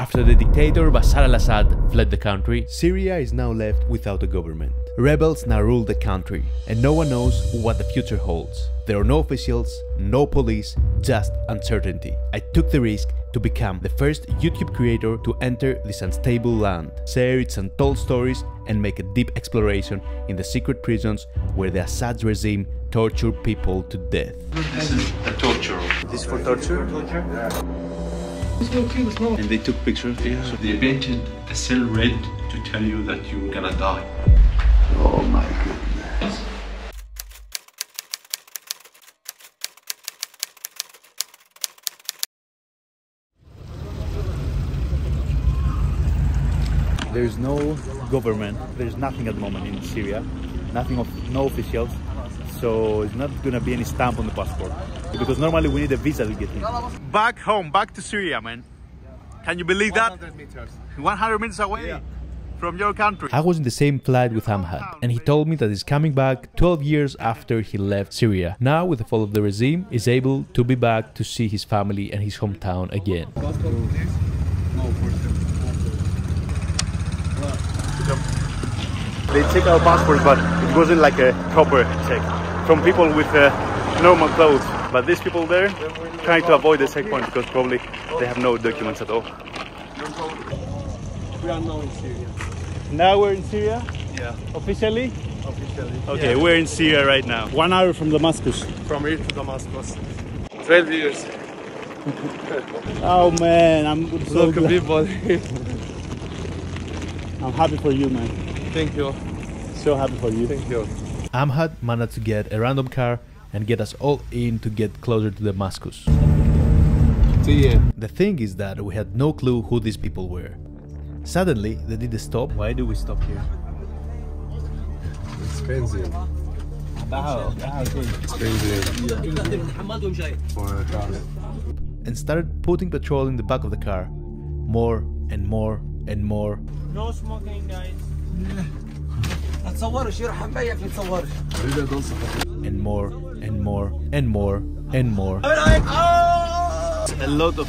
After the dictator Bashar al-Assad fled the country, Syria is now left without a government. Rebels now rule the country, and no one knows what the future holds. There are no officials, no police, just uncertainty. I took the risk to become the first YouTube creator to enter this unstable land, share its untold stories, and make a deep exploration in the secret prisons where the Assad regime torture people to death. This is a torture. This is for torture? And they took pictures. Yeah. So they painted the cell red to tell you that you were gonna die. Oh my goodness. There's no government, there's nothing at the moment in Syria, no officials, so it's not gonna be any stamp on the passport, because normally we need a visa to get in. Back home, back to Syria, man. Can you believe that? 100 meters. 100 meters away? Yeah. From your country. I was in the same flight with Amhad, and he told me that he's coming back 12 years after he left Syria. Now, with the fall of the regime, is able to be back to see his family and his hometown again. They check our passports, but it wasn't like a proper check from people with normal clothes. But these people there trying to avoid the checkpoint because probably they have no documents at all. We are now in Syria. Now we're in Syria? Yeah. Officially? Officially. Okay, yeah. We're in Syria right now. 1 hour from Damascus. From here to Damascus. 12 years. Oh man, I'm so Look, people. I'm happy for you, man. Thank you. So happy for you. Thank you. Amhad managed to get a random car and get us all in to get closer to Damascus. See ya. The thing is that we had no clue who these people were. Suddenly, they did a stop. Why do we stop here? It's benzene. It's benzene. For a car. And started putting petrol in the back of the car. More and more and more. No smoking, guys. And more and more and more and more. A lot of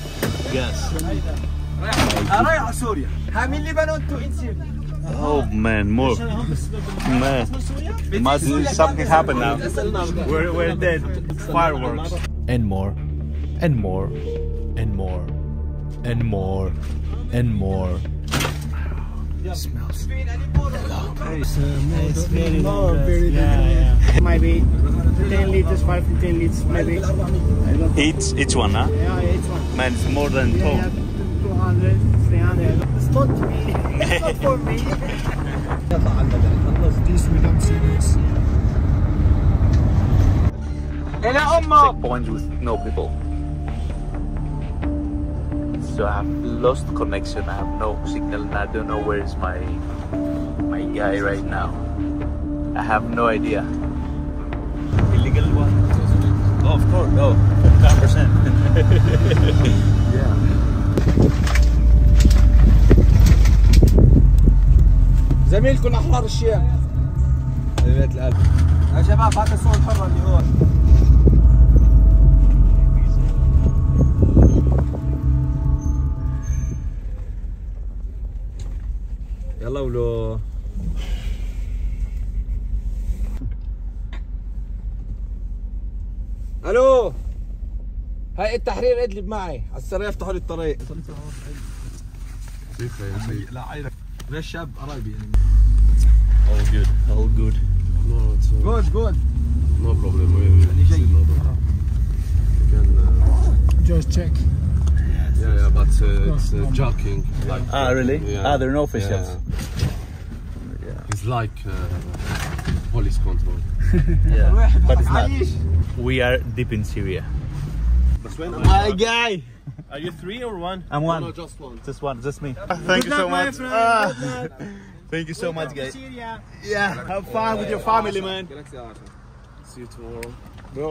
gas. Oh man, more. Man, must something happen now. We're dead. Fireworks. And more, and more, and more, and more, and more. Smells. It's very long. Maybe 10 liters, 5 to 10 liters, maybe. Each one, huh? Yeah, each one. Man, it's more than 12. Yeah, 200, 300. It's not me. It's not for me. This we don't see this. Checkpoints with no people. So I have lost connection. I have no signal, and I don't know where is my guy right now. I have no idea. Illegal one? Oh, of course, no, 100%. Yeah. زميلكم احرار الشام. بيت القلب. يا شباب هات الصوت الحرة اللي هون. يلا ولو الو هاي التحرير ادلب معي على السريع افتحوا لي الطريق لا عينك ليش شاب قرايبي يعني All good, all good. No, it's good no problem. We see no problem. You can. just check Yeah, but it's jogging. Like. Really? Yeah. There are no officials. Yeah. It's like police control. Yeah, but it's not. We are deep in Syria. Hi guy. Are you 3 or 1? I'm 1. No, just one. Just one, just me. Thank you so much. Thank you so much, guys. Yeah, have fun with your family, man. See you tomorrow. Bro,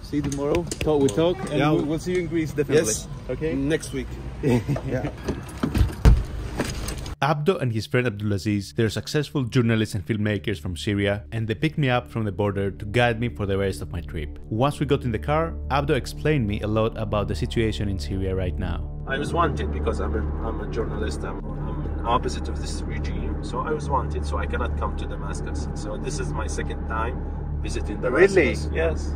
see you tomorrow. We talk, and Yeah. we'll see you in Greece, definitely. Yes. Okay? Next week. Yeah. Abdo and his friend Abdulaziz, they're successful journalists and filmmakers from Syria, and they picked me up from the border to guide me for the rest of my trip. Once we got in the car, Abdo explained me a lot about the situation in Syria right now. I was wanted because I'm a journalist. I'm an opposite of this regime, so I was wanted. So I cannot come to Damascus. So this is my second time visiting Damascus. Really? Yes.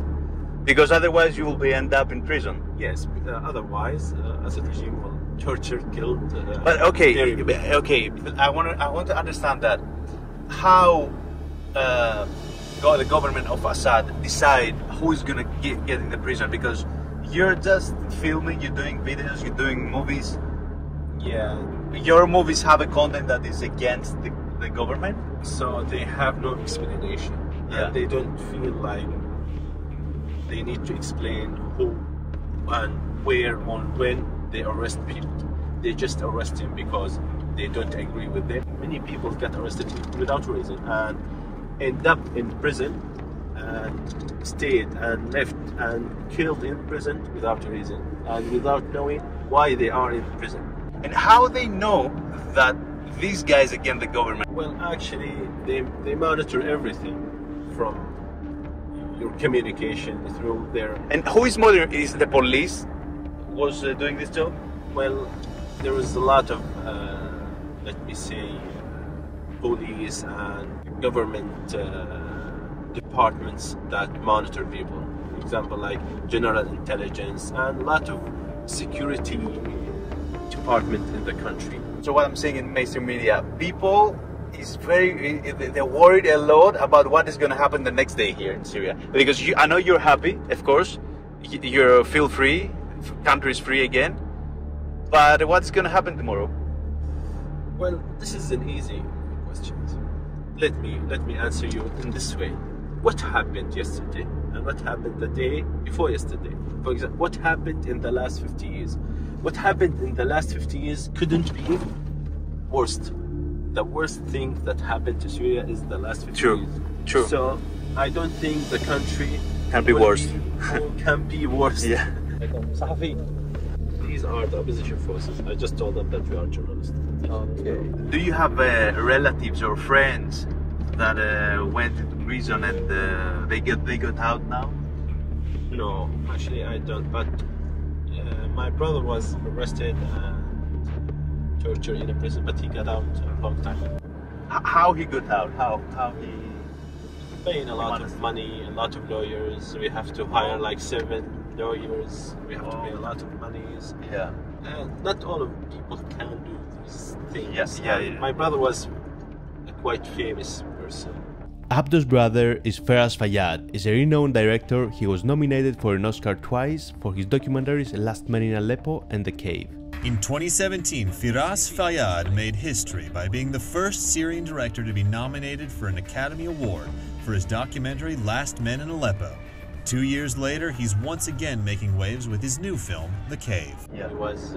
Because otherwise you will be end up in prison. Yes. Otherwise, Assad regime will torture, kill. But okay. I want to understand that. How the government of Assad decide who is gonna get in the prison? Because you're just filming, you're doing videos, you're doing movies. Yeah. Your movies have a content that is against the government. So they have no explanation. Yeah. And they don't feel like they need to explain who and where or when they arrest people. They just arrest him because they don't agree with them. Many people get arrested without reason and end up in prison and stayed and left and killed in prison without reason and without knowing why they are in prison. And how they know that these guys against the government? Well, actually, they monitor everything from your communication through their... And who is monitoring? Is the police was doing this job? Well, there was a lot of, let me say, police and government departments that monitor people. For example, like general intelligence and a lot of security department in the country. So what I'm saying in mainstream media, people is they're worried a lot about what is going to happen the next day here in Syria. Because I know you're happy, of course, you feel free, country is free again. But what's going to happen tomorrow? Well, this is an easy question. Let me answer you in this way. What happened yesterday and what happened the day before yesterday? For example, what happened in the last 50 years? What happened in the last 50 years couldn't be worst. The worst thing that happened to Syria is the last 50 years. True. So I don't think the country can be worse. Can be worse. Yeah. These are the opposition forces. I just told them that we are journalists. Okay. Do you have relatives or friends that went into prison and they got out now? No, actually I don't. But my brother was arrested and tortured in a prison, but he got out a long time. How he got out? How he? Paying a lot of money, a lot of lawyers. We have to hire like 7 lawyers. We have to pay a lot of monies. Yeah. Not all of people can do these things. Yes. Yeah. My brother was a quite famous person. Abdo's brother is Feras Fayyad, is a renowned director. He was nominated for an Oscar twice for his documentaries Last Man in Aleppo and The Cave. In 2017, Feras Fayyad made history by being the first Syrian director to be nominated for an Academy Award for his documentary Last Men in Aleppo. 2 years later, he's once again making waves with his new film, The Cave. Yeah. He was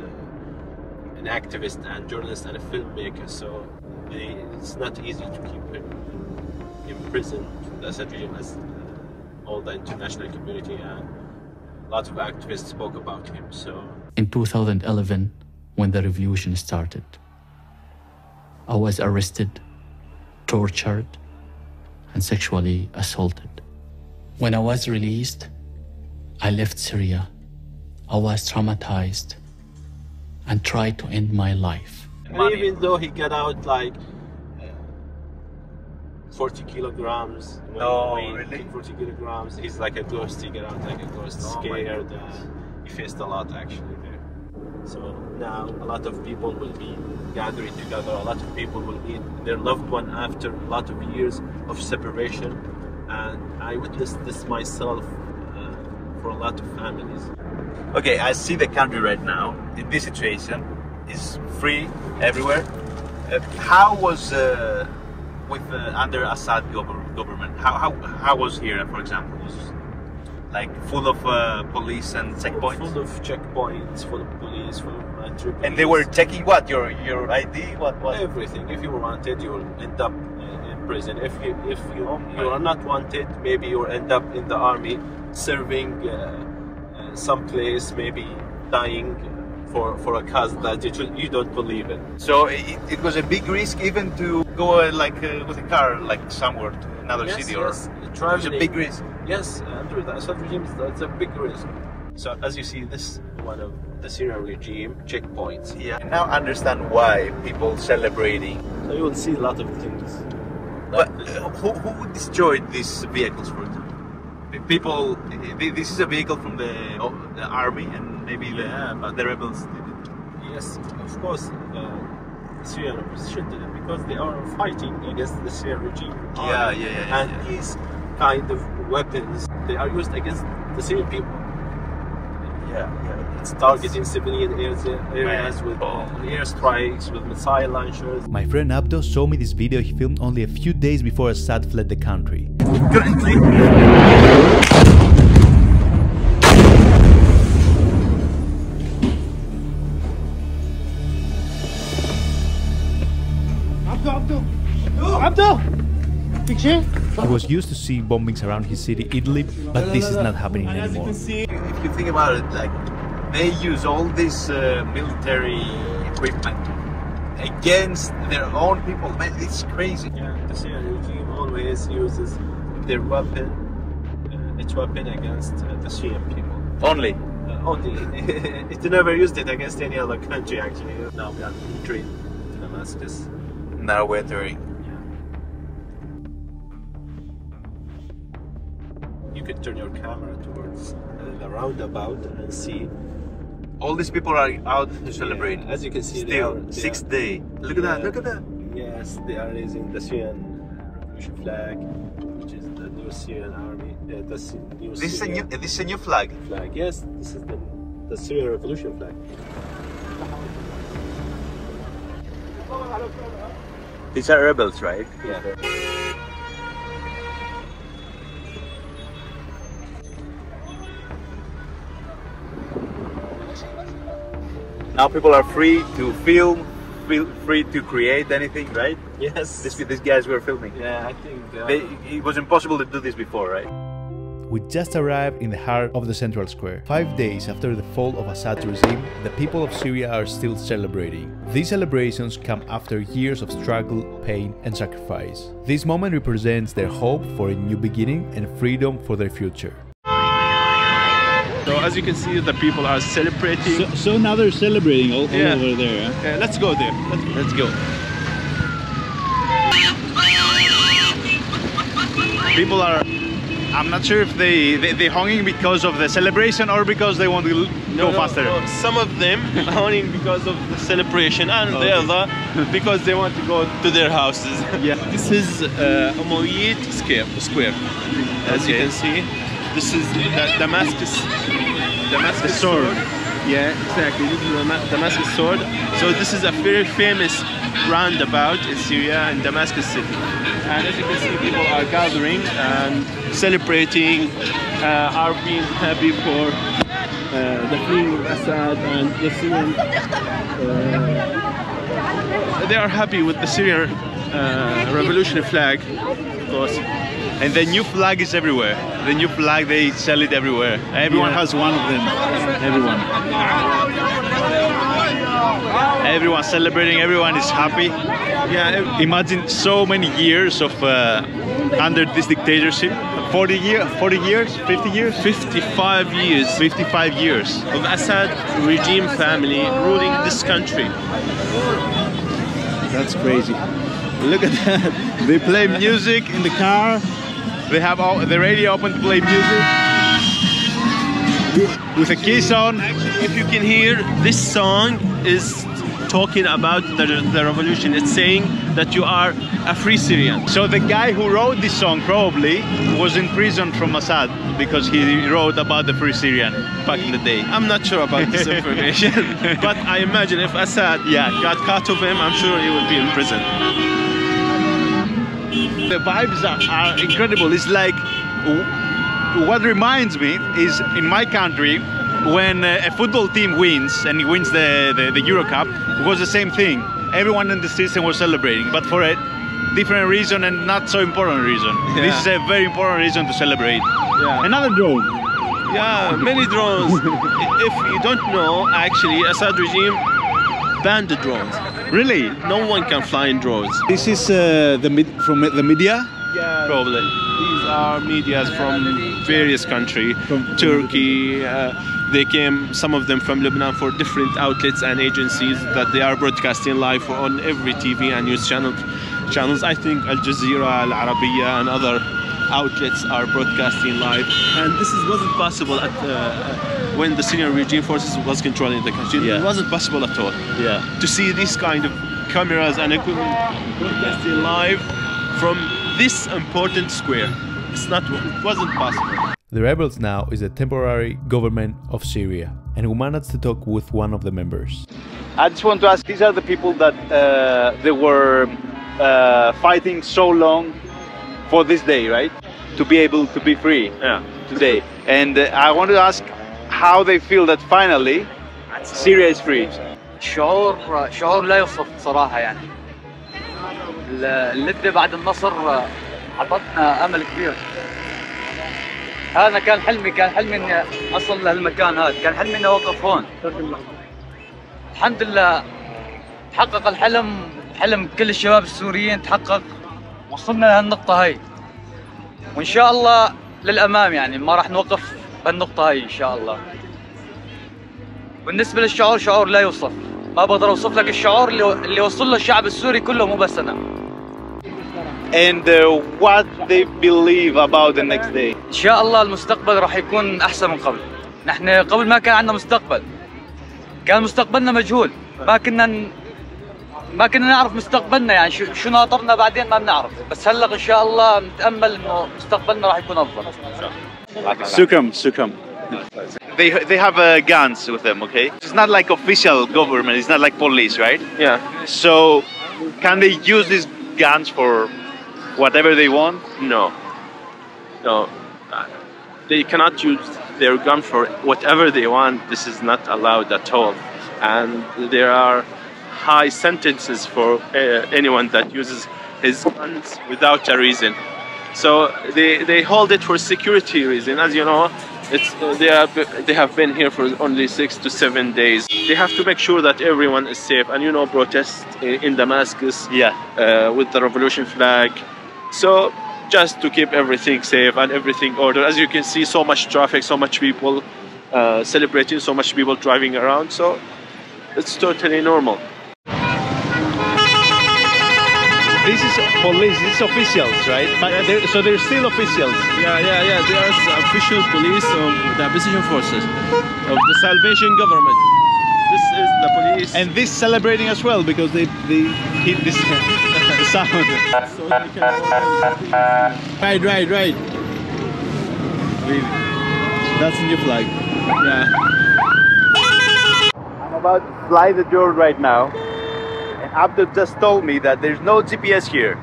an activist and journalist and a filmmaker, so it's not easy to keep him in prison. The Assad regime has all the international community and a lot of activists spoke about him. So in 2011, when the revolution started, I was arrested, tortured, and sexually assaulted. When I was released, I left Syria. I was traumatized and tried to end my life. And even though he got out like 40 kilograms, really? 40 kilograms, he's like a ghost. He got out like a ghost, scared. He faced a lot actually there. So now a lot of people will be gathering together. A lot of people will meet their loved one after a lot of years of separation. And I witnessed this myself for a lot of families. Okay, I see the country right now in this situation is free everywhere. How was with under Assad government? How was here, for example? Was like full of police and checkpoints? Full of checkpoints, full of police, full of troops. And they were checking what? Your ID? What? Everything. If you were wanted, you will end up in prison. If you are not wanted, maybe you'll end up in the army serving some place, maybe dying for a cause that you don't believe in. So it was a big risk even to go with a car like somewhere to another city, or it was a big risk. Yes, under the Assad regime, it's a big risk. So as you see, this is one of the Syrian regime checkpoints. Yeah. Now understand why people celebrating. So you will see a lot of things. But who destroyed these vehicles, for example? People, this is a vehicle from the army and maybe the rebels did it. Yes, of course, the Syrian opposition did it because they are fighting against the Syrian regime. And these kind of weapons, they are used against the Syrian people. It's targeting civilian areas with airstrikes, with missile launchers. My friend Abdo showed me this video he filmed only a few days before Assad fled the country. Currently, He was used to seeing bombings around his city Idlib, but this is not happening anymore. if you think about it, like they use all this military equipment against their own people. Man, it's crazy. Yeah, the Syrian regime always uses their weapon, its weapon against the Syrian people. Only. Only. It never used it against any other country actually. Now we are entering Damascus. Now we're entering. You can turn your camera towards the roundabout and see. All these people are out to celebrate. Yeah, as you can see, still sixth day. Look at that! Look at that! Yes, they are raising the Syrian revolution flag, which is the new Syrian army. This is a new flag. Yes, this is the Syrian revolution flag. These are rebels, right? Yeah. Now people are free to film, free to create anything, right? Yes. These guys were filming. Yeah, I think it was impossible to do this before, right? We just arrived in the heart of the central square. 5 days after the fall of Assad's regime, the people of Syria are still celebrating. These celebrations come after years of struggle, pain and sacrifice. This moment represents their hope for a new beginning and freedom for their future. So as you can see, the people are celebrating. So now they're celebrating all over there. Huh? Yeah, let's go there. Let's go. People are, I'm not sure if they're honking because of the celebration or because they want to go faster. No. Some of them honking because of the celebration, and the other because they want to go to their houses. Yeah. This is Umayyad Square. As you can see, this is Damascus sword. Yeah, exactly. This is the Damascus sword. So this is a very famous roundabout in Syria and Damascus city. And as you can see, people are gathering and celebrating, are being happy for the fleeing of Assad and the Syrian. They are happy with the Syrian revolutionary flag, of course. And the new flag is everywhere. The new flag, they sell it everywhere. Everyone has one of them. Everyone's celebrating, everyone is happy. Yeah, imagine so many years of under this dictatorship. 40 years, 50 years? 55 years. 55 years. Of Assad regime family ruling this country. That's crazy. Look at that. They play music in the car. They have the radio open to play music. With a kiss on. If you can hear, this song is talking about the revolution. It's saying that you are a free Syrian. So the guy who wrote this song probably was in prison from Assad because he wrote about the free Syrian back in the day. I'm not sure about this information, but I imagine if Assad got caught of him, I'm sure he would be in prison. The vibes are incredible. It's like, what reminds me is in my country, when a football team wins and he wins the Euro Cup, it was the same thing. Everyone in the system was celebrating, but for a different reason and not so important reason. Yeah. This is a very important reason to celebrate. Yeah. Another drone. Yeah, many drones. If you don't know, actually, Assad regime banned the drones. Really? No one can fly in drones. This is from the media? Yeah, probably. These are medias from various countries, from Turkey, They came, some of them from Lebanon, for different outlets and agencies that they are broadcasting live on every TV and news channels. I think Al Jazeera, Al Arabiya, and other outlets are broadcasting live. And this wasn't possible when the Syrian regime forces was controlling the country. Yeah. It wasn't possible at all. Yeah. To see these kind of cameras and equipment broadcasting live from this important square. It wasn't possible. The rebels now is a temporary government of Syria, and we managed to talk with one of the members. I just want to ask, these are the people that they were fighting so long for this day, right? To be able to be free today. And I want to ask how they feel that finally Syria is free. شعور لا يوصف صراحة يعني. اللذة بعد النصر عطتنا أمل كبير. هذا كان حلمي إني أصل لهالمكان هذا، كان حلمي إني أوقف هون. الحمد لله تحقق الحلم، حلم كل الشباب السوريين تحقق، وصلنا لهالنقطة هاي. وإن شاء الله للأمام يعني ما راح نوقف بهالنقطة هاي إن شاء الله. بالنسبة للشعور شعور لا يوصف، ما بقدر أوصف لك الشعور اللي وصل له الشعب السوري كله مو بس أنا. And what they believe about the next day. إن شاء الله المستقبل راح يكون أحسن من قبل. نحن قبل ما كان عندنا مستقبل، كان مستقبلنا مجهول، ما كنا نعرف مستقبلنا يعني شو ناطرنا بعدين ما بنعرف، بس هلا إن شاء الله نتأمل إنه مستقبلنا راح يكون أفضل. Sukam. They have guns with them, okay? It's not like official government, it's not like police, right? Yeah. So can they use these guns for whatever they want? No. They cannot use their gun for whatever they want. This is not allowed at all. And there are high sentences for anyone that uses his guns without a reason. So they hold it for security reason. As you know, they have been here for only 6 to 7 days. They have to make sure that everyone is safe. And you know, protests in Damascus with the revolution flag. So just to keep everything safe and everything ordered. As you can see, so much traffic, so much people celebrating, so much people driving around. So it's totally normal. This is police, this is officials, right? But so they're still officials. Yeah. They are official police of the opposition forces of the Salvation government. This is the police. And this celebrating as well because they hit this the sound. So you can Right. Really. That's a new flag. Yeah. I'm about to fly the drone right now. Abdul just told me that there's no GPS here.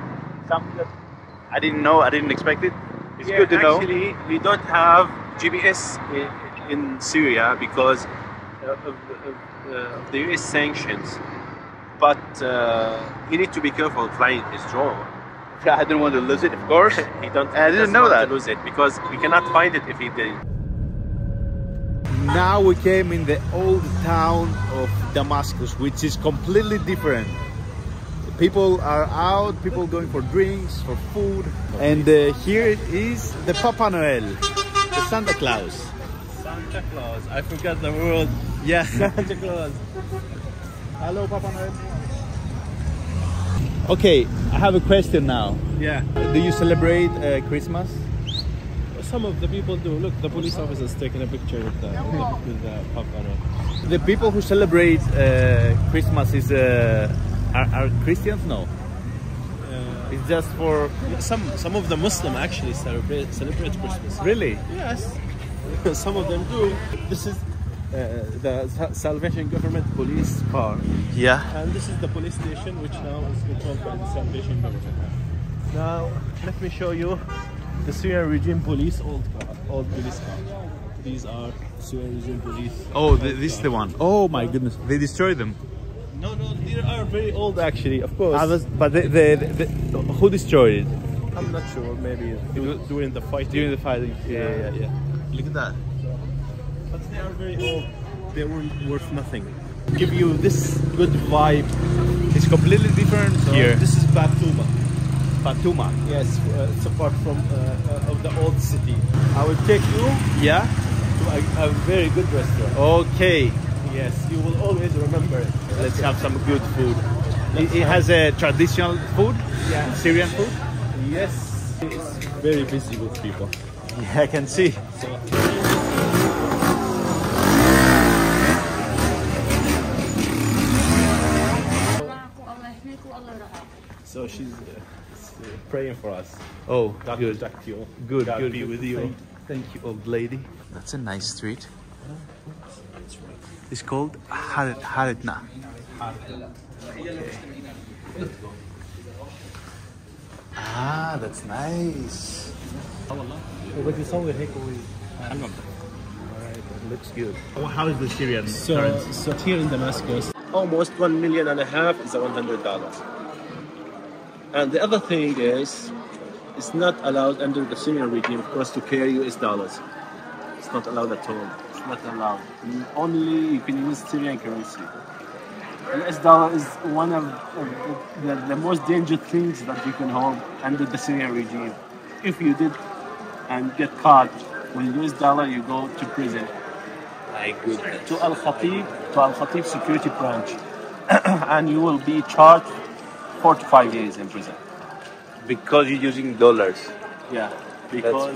Something that I didn't know, I didn't expect it. It's good to know. Actually, we don't have GPS in Syria because of the US sanctions. But you need to be careful flying this drone. I didn't want to lose it, of course. I didn't know that. To lose it because we cannot find it if he did. Now we came in the old town of Damascus, which is completely different. People are out, people going for drinks, for food. And here is the Papa Noel, the Santa Claus. Santa Claus, I forgot the word. Yeah. Santa Claus. Hello, Papa Noel. Okay, I have a question now. Yeah. Do you celebrate Christmas? Some of the people do. Look, the police officers taking a picture with the Papa Noel. The people who celebrate Christmas is are Christians? No. It's just for some of the Muslim actually celebrate Christmas. Really? Yes. Some of them do. This is the Salvation government police car. Yeah. And this is the police station, which now is controlled by the Salvation government. Now, let me show you the Syrian regime police old police car. These are Syrian regime police. Oh, this is the one. Oh my goodness, they destroyed them. No, they are very old actually, of course. But who destroyed it? I'm not sure. Maybe during the fighting. During the fighting. Yeah. Look at that. But they are very old. They were worth nothing. Give you this good vibe. It's completely different here. This is Batuma. Batuma. Yes, it's a part from of the old city. I will take you. Yeah. To a very good restaurant. Okay, Yes, you will always remember it. let's have some good food. It has a traditional food, Yeah. Syrian food. Yes, it's very busy with people. Yeah, I can see. So she's praying for us. Oh, God good. protect you. Good, God good. be with you. Thank you, old lady. That's a nice street. It's called Haretna. Ah, that's nice. Looks good. How is the Syrian currency? So here in Damascus, almost 1.5 million is $100. And the other thing is, it's not allowed under the Syrian regime for us to carry US dollars. It's not allowed at all. It's not allowed. Only you can use Syrian currency. US dollar is one of the most dangerous things that you can hold under the Syrian regime. If you did and get caught with US dollar, you go to prison. My goodness. To Al Khatib security branch, and you will be charged 4 to 5 years in prison. Because you're using dollars. Yeah, because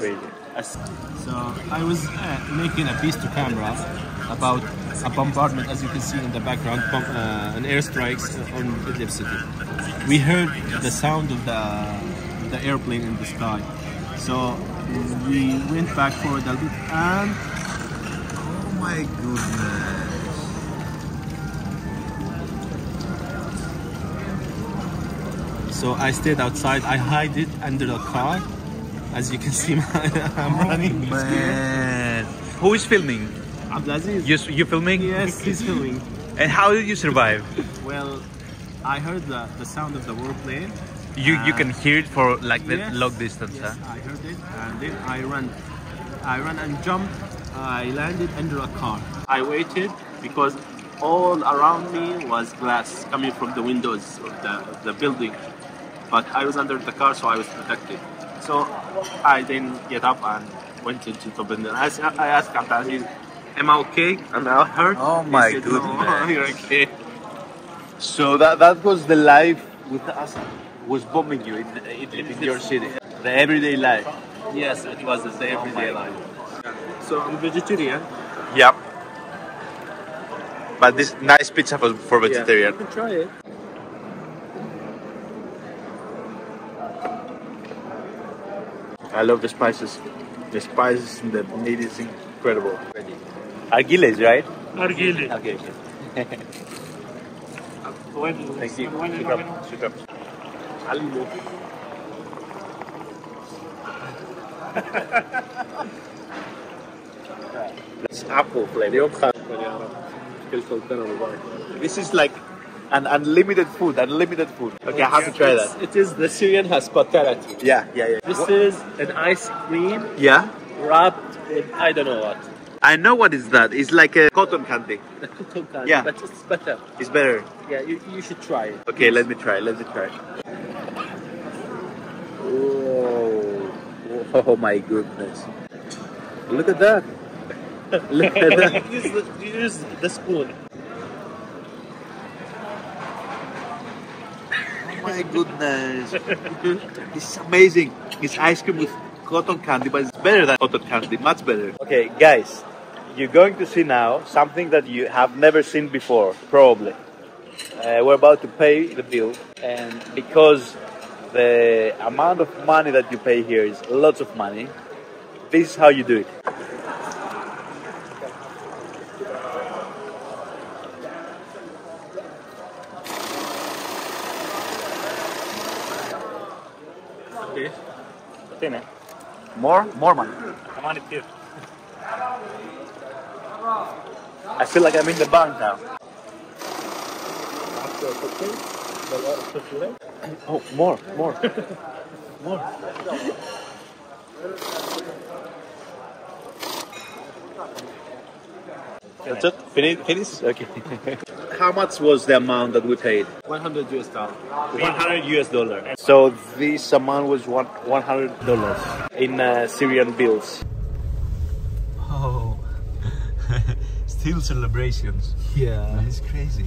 That's crazy. So I was making a piece to camera about a bombardment, as you can see in the background, an airstrikes on Idlib city. We heard the sound of the airplane in the sky. So we went back for a little bit, and Oh my goodness. so I stayed outside. I hid it under the car. As you can see, I'm running. Man. Who is filming? Abdulaziz. You filming? Yes, he's filming. And how did you survive? Well, I heard the sound of the warplane. You can hear it for like the Yes, long distance, yes, huh? I heard it, and then I ran and jumped. I landed under a car. I waited because all around me was glass coming from the windows of the building, but I was under the car, so I was protected. So I then get up and went into the building. I asked Abdulaziz, "Am I okay? Am I hurt?" Oh He my said, goodness. "No, you're okay." So that was the life with us, was bombing you in your city. The everyday life. Yes, it was the everyday life. So I'm vegetarian. Yep. But this nice pizza for vegetarian. You can try it. I love the spices. The spices and the meat is incredible. Argiles, right? Argile. Okay. Thank you. Shukran. It's apple flavor. This is like an unlimited food. Okay, I have to try that. It is the Syrian hospitality. Yeah. This is an ice cream Yeah? wrapped in I don't know what. I know what is that. It's like a cotton candy. The cotton candy, Yeah. but it's better. It's better. Yeah, you should try it. Okay, let me try. Oh my goodness. Look at that. Look at that. Use the spoon. Oh my goodness. It's amazing. It's ice cream with cotton candy, but it's better than cotton candy. Much better. Okay, guys. You're going to see now something that you have never seen before, probably. We're about to pay the bill, and because the amount of money that you pay here is lots of money, this is how you do it. More money. I feel like I'm in the bank now. Oh, more. That's it? Finish? Okay. How much was the amount that we paid? $100 US. $100. So this amount was $100 in Syrian bills. Oh, still celebrations. Yeah. It's crazy.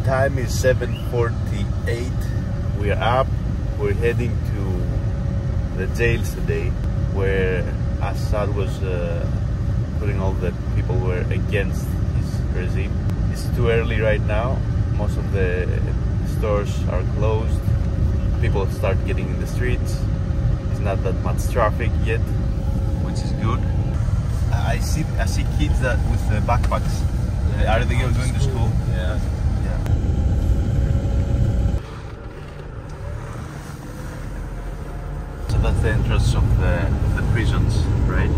Time is 7:48. We're up. We're heading to the jails today, where Assad was putting all the people who were against his regime. It's too early right now. Most of the stores are closed. People start getting in the streets. There's not that much traffic yet, which is good. I see kids that with backpacks. Are they going to school? Yeah. So that's the entrance of the prisons, right?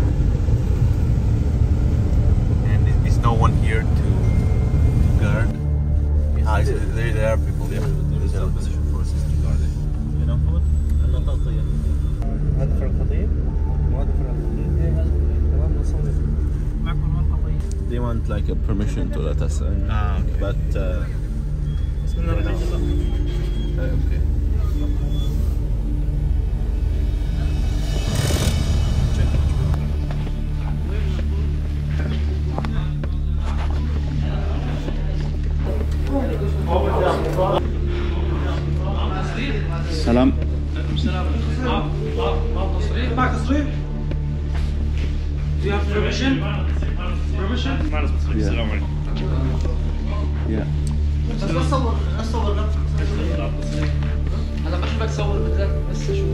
And there's no one here to guard. Ah, there are people there. There's opposition forces to guard it. هذا فرق خطيب وهذا فرق خطيب. تمام نصلي. They want like a permission to let us in. Ah, okay. But Okay. Salam. Do you have permission? Permission? Yeah. بس اصور هلا ما حبك تصور بالذات بس شو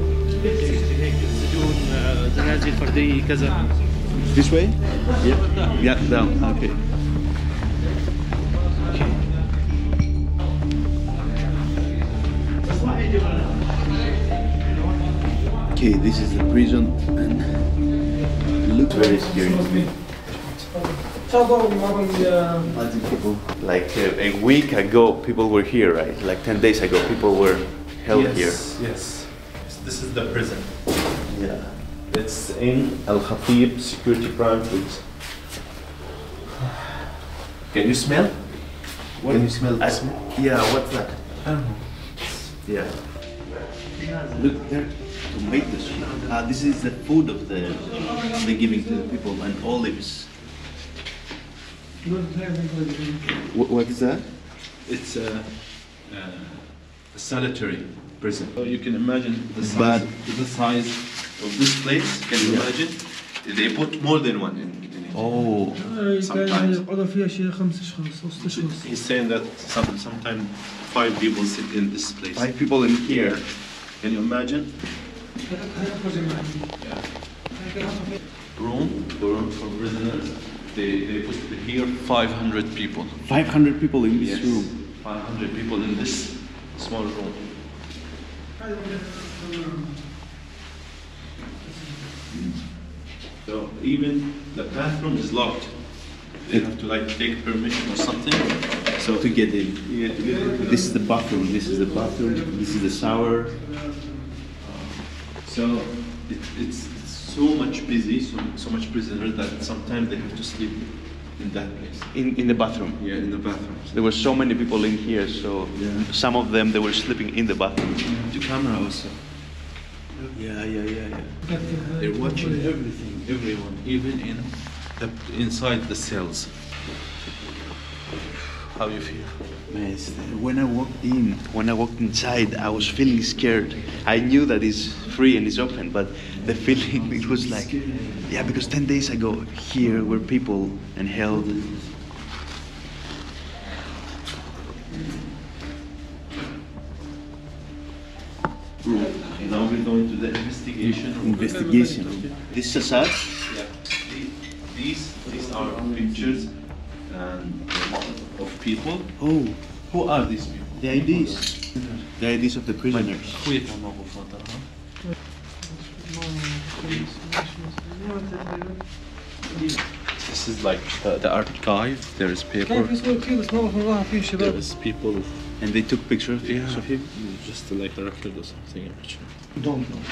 هيك السجون زنازل فرديه كذا. This way? Yeah, down. Okay. Okay, this is the prison and it looks very scary to me. People. Like a week ago, people were here, right? Like 10 days ago, people were held here. Yes. This is the prison. Yeah. It's in Al-Khatib Security Prime Police. Can you smell? Can you smell the smell? Yeah, what's that? I don't know. Yeah. Look there, tomatoes. This is the food of they're giving to the people, and olives. What is that? It's a sanitary prison. So you can imagine the size of this place. Can you imagine? They put more than one in it. Oh. Sometimes. He's saying that sometimes 5 people sit in this place. 5 people in here. Can you imagine? Room for prisoners. They put here 500 people. 500 people in this room. 500 people in this small room. So even the bathroom is locked. They have to like take permission or something. So To get in. Yeah, to get in. This is the bathroom. This is the bathroom. This is the shower. So it's so much busy, so much prisoners that sometimes they have to sleep in that place. In the bathroom. Yeah, in the bathroom. There were so many people in here, so some of them, they were sleeping in the bathroom. The camera also. Yeah. They're watching everything, everyone, even inside the cells. How you feel? Man, when I walked inside, I was feeling scared. I knew that it's free and it's open, but the feeling, it was like, yeah, because 10 days ago, here were people and held. Now we're going to the investigation. This is Assad? Yeah. These are pictures and of people. Oh, Who are these people? the IDs. The IDs of the prisoners. This is like the archive. There is paper. There is people. And they took pictures of him? Just like a record or something. Don't know.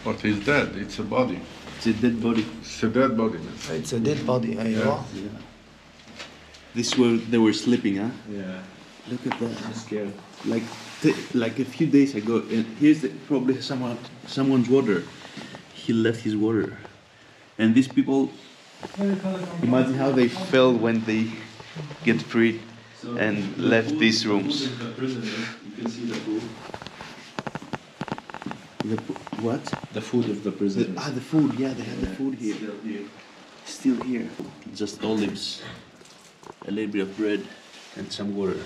But he's dead. It's a body. It's a dead body. It's a dead body. It's a dead body, أيوة. This where they were sleeping, huh? Yeah. Look at that. I'm scared. Like Like a few days ago, and here's probably someone's water. He left his water, and these people, imagine how they felt when they get freed and left these rooms. You can see the food. What? The food of the prisoners. The food. Yeah, they had the food here. Still here. Just olives, a little bit of bread, and some water.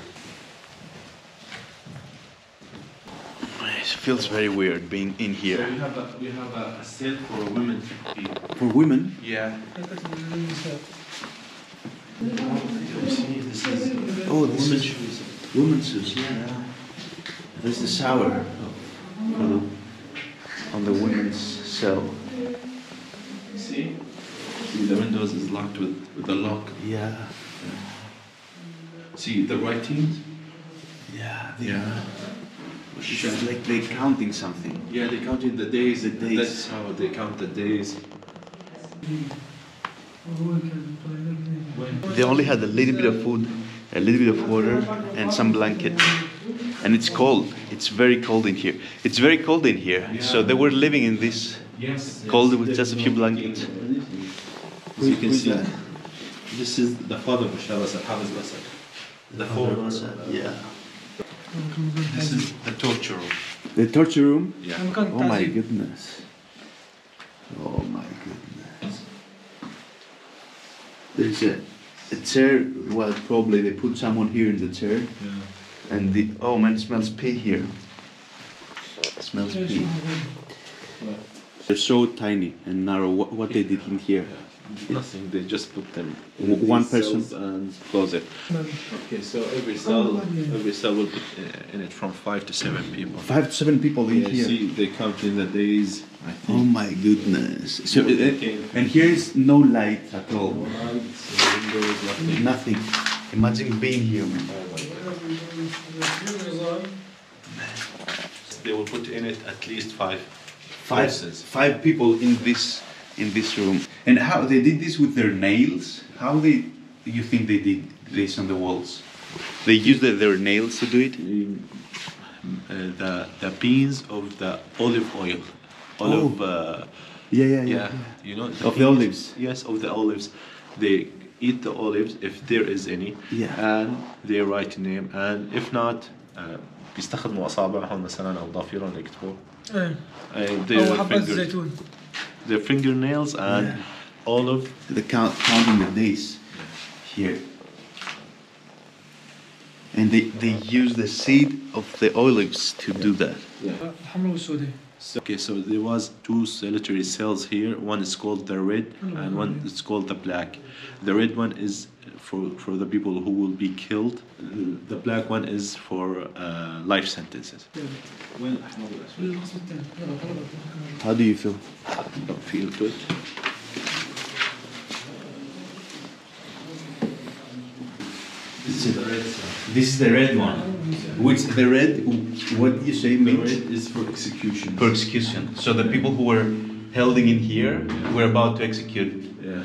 It feels very weird being in here. So we have a cell for women. For women? Yeah. Oh, this is women's shoes. Yeah. There's the shower on the women's cell. See, the windows is locked with a lock. Yeah. See the writings? Yeah. Yeah. It's like they're counting something. Yeah, they're counting the days. The days. That's how they count the days. They only had a little bit of food, a little bit of water, and some blankets. And it's cold. It's very cold in here. It's very cold in here. Yeah. So they were living in this cold with just a few blankets. As you can see, this is the father of Bashar al-Assad, Hafiz al-Assad. The father of Assad. Yeah. This is the torture room. The torture room? Yeah. Oh my goodness. Oh my goodness. There's a chair. Well, probably they put someone here in the chair. Yeah. And oh man, it smells pee here. It smells pee. They're so tiny and narrow. What they did in here? Nothing. They just put them one person and close it. Okay, so every cell will put in it from 5 to 7 people. 5 to 7 people in here. See, they count in the days. I think. Oh my goodness! So and here is no light at all. No lights, windows, nothing. Nothing. Imagine being here. They will put in it at least 5 people in this room. And how they did this with their nails? How you think they did this on the walls? They used their nails to do it? The beans of the olive oil. Yeah. You know, of the olives. Yes, of the olives. They eat the olives if there is any. Yeah. And they write a name, and if not, بيستخدموا أصابعهم مثلا أو ضافيرهم يكتبوا. أو حبات الزيتون. Their fingernails and olive. The counting the days here. And they use the seed of the olives to do that. Okay, so there was 2 solitary cells here. One is called the red, and one is called the black. The red one is for the people who will be killed. The black one is for life sentences. How do you feel? I don't feel good. This is the red one. Which the red? What do you say? The red is for execution. For execution. So the people who were held in here were about to execute. Yeah.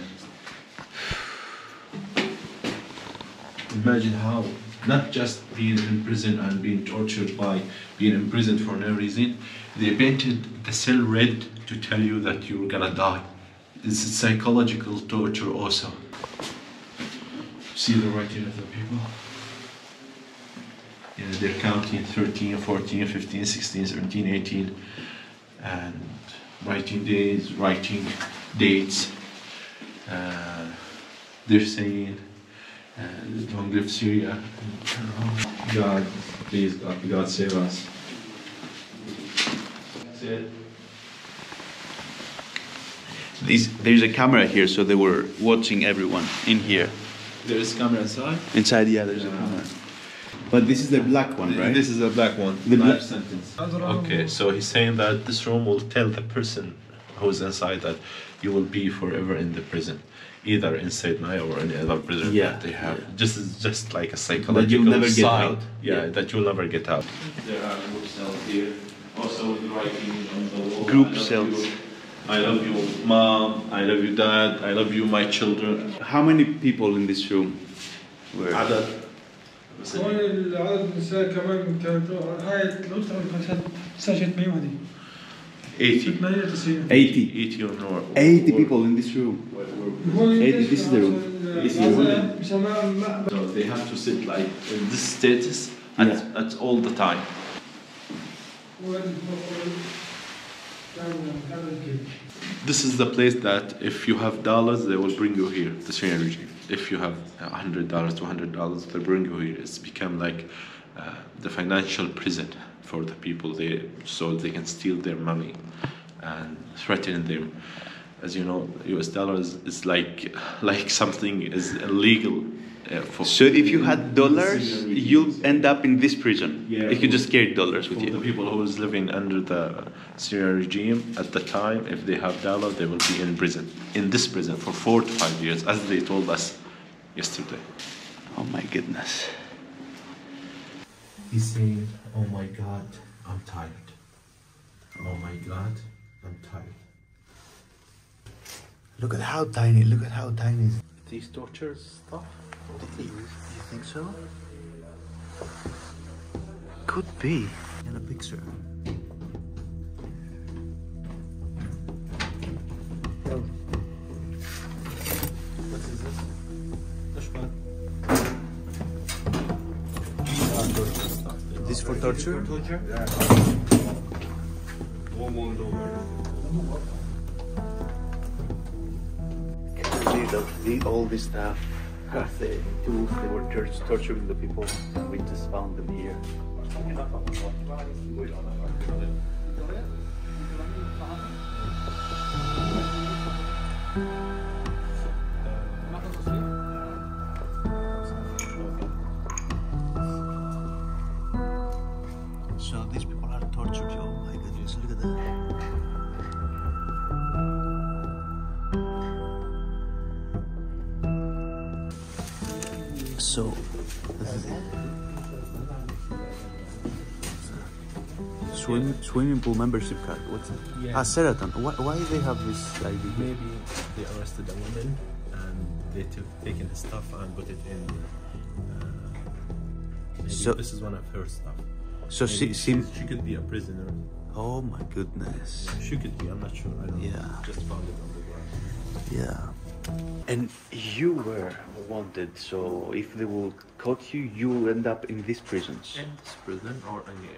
Imagine how, not just being in prison and being tortured by being imprisoned for no reason, they painted the cell red to tell you that you're gonna die. It's psychological torture also. See the writing of the people? Yeah, they're counting 13, 14, 15, 16, 17, 18, and writing days, writing dates. They're saying, long live Syria. God, please, God save us. There's a camera here, so they were watching everyone in here. There is camera inside? Inside, yeah, there's a camera. But this is the black one, right? This is the black one. The life sentence. Okay, so he's saying that this room will tell the person who's inside that you will be forever in the prison, either in Saydnaya or any other prison that they have. Just like a psychological that you'll never sign. get out. Yeah, that you'll never get out. There are group cells here. Also writing on the wall. Group cells. I love you, mom. I love you, dad. I love you, my children. How many people in this room were? هون العدد النساء كمان كانت هاي الأسرة كانت سجلت معي وحدي 80 or more. 80 people in this room. 80, this is the room. So they have to sit like in this status at all the time. This is the place that if you have dollars, they will bring you here, the Syrian regime. If you have $100, $200, they bring you here. It's become like the financial prison for the people there, so they can steal their money and threaten them. As you know, US dollars is like something is illegal. So if you had dollars, you'll end up in this prison. If you just carry dollars with you. The people who was living under the Syrian regime at the time, if they have dollars, they will be in prison. In this prison for 4 to 5 years, as they told us yesterday. Oh my goodness. He's saying, "Oh my God, I'm tired. Oh my God, I'm tired." Look at how tiny. Look at how tiny. These torture stuff. You think so? Could be. In a picture. What is this? This for torture? All this stuff. The tools they were torturing the people. We just found them here. So these people are tortured. Oh my goodness, look at that. So, this is it. Swimming pool membership card. What's it? Yeah. Sheraton. Why they have this ID? Maybe they arrested a woman and they taken the stuff and put it in. So this is one of her stuff. So she could be a prisoner. Oh my goodness. She could be. I'm not sure. I don't know. Just found it on the ground. Yeah. And you were wanted, so if they will caught you, you will end up in these prisons. In this prison or under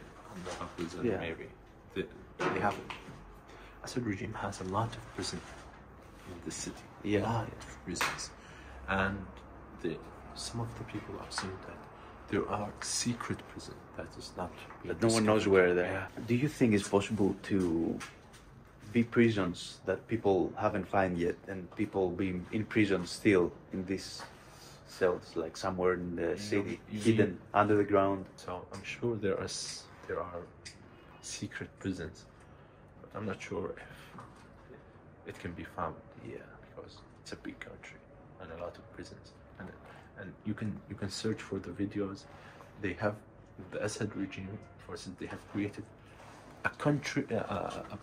a prison, maybe. They have. Assad regime has a lot of prison in this city. Yeah. A lot of prisons, and some of the people have seen that there are secret prisons that is not. That no one knows where they are. Do you think it's possible to be prisons that people haven't found yet, and people being in prison still in these cells, like somewhere in the city, hidden under the ground? So I'm sure there are secret prisons, but I'm not sure if it can be found. Yeah, because it's a big country and a lot of prisons, and you can search for the videos. They have the Assad regime forces. They have created a country,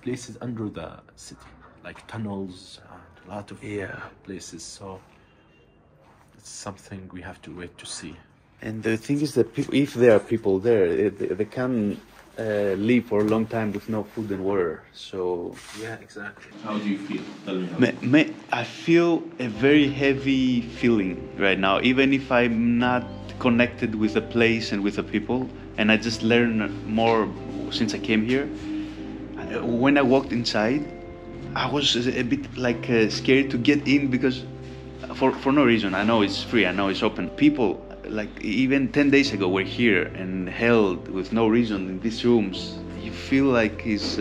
places under the city, like tunnels and a lot of places. So it's something we have to wait to see. And the thing is that people, if there are people there, they can live for a long time with no food and water. So yeah, exactly. How do you feel? Tell me. I feel a very heavy feeling right now, even if I'm not connected with the place and with the people, and I just learn more since I came here. When I walked inside, I was a bit like scared to get in, because for no reason. I know it's free, I know it's open. People like even 10 days ago were here and held with no reason in these rooms. You feel like it's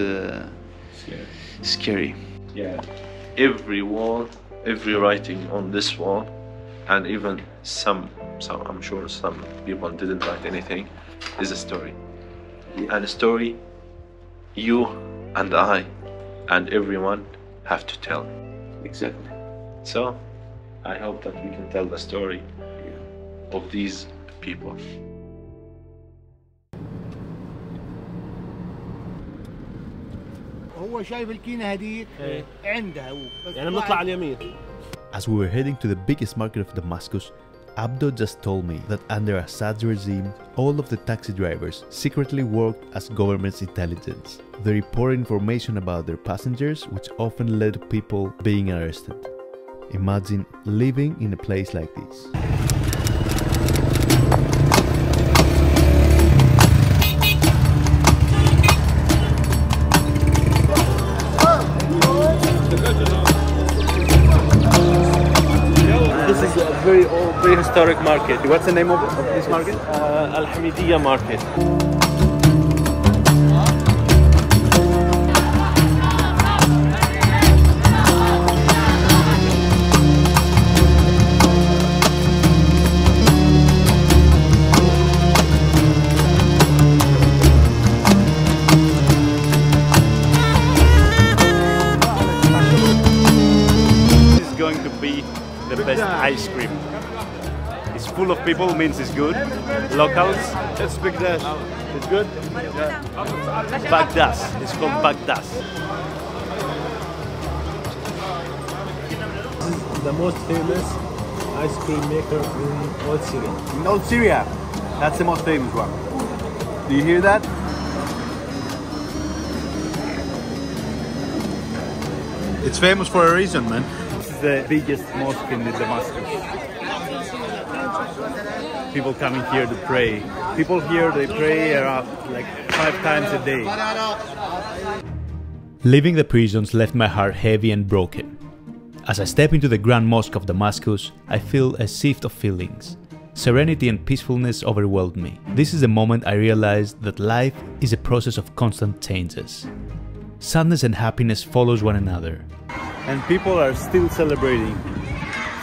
scary. Yeah, every wall, every writing on this wall, and even some I'm sure some people didn't write anything, is a story. And a story you and I and everyone have to tell. Exactly. So I hope that we can tell the story of these people. هو شايف الكينة هديك عندها يعني بنطلع على اليمين. As we were heading to the biggest market of Damascus, Abdo just told me that under Assad's regime, all of the taxi drivers secretly worked as government's intelligence. They reported information about their passengers, which often led to people being arrested. Imagine living in a place like this. This is a very old, very historic market. What's the name of this market? Al-Hamidiyya Market. The best ice cream. It's full of people, means it's good. Locals. It's Baghdad. It's good? Yeah. Baghdad. It's called Baghdad. This is the most famous ice cream maker in all Syria. In all Syria? That's the most famous one. Do you hear that? It's famous for a reason, man. The biggest mosque in Damascus. People coming here to pray. People here, they pray around like 5 times a day. Leaving the prisons left my heart heavy and broken. As I step into the Grand Mosque of Damascus, I feel a sift of feelings. Serenity and peacefulness overwhelmed me. This is the moment I realized that life is a process of constant changes. Sadness and happiness follows one another. And people are still celebrating.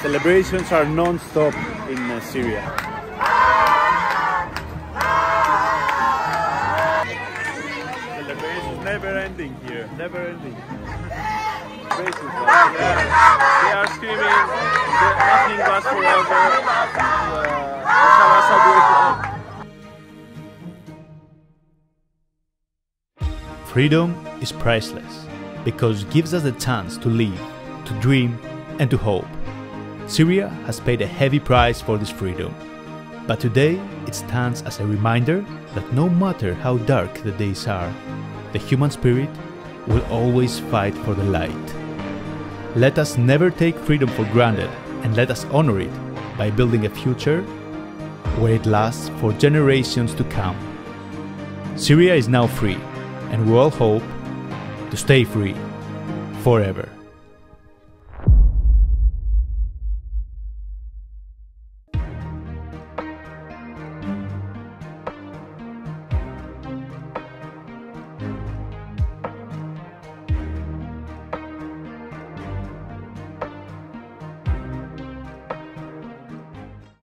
Celebrations are non-stop in Syria. Celebrations never ending here, never ending. They are screaming that nothing lasts forever. Freedom is priceless, because it gives us the chance to live, to dream, and to hope. Syria has paid a heavy price for this freedom, but today it stands as a reminder that no matter how dark the days are, the human spirit will always fight for the light. Let us never take freedom for granted, and let us honor it by building a future where it lasts for generations to come. Syria is now free, and we all hope to stay free forever.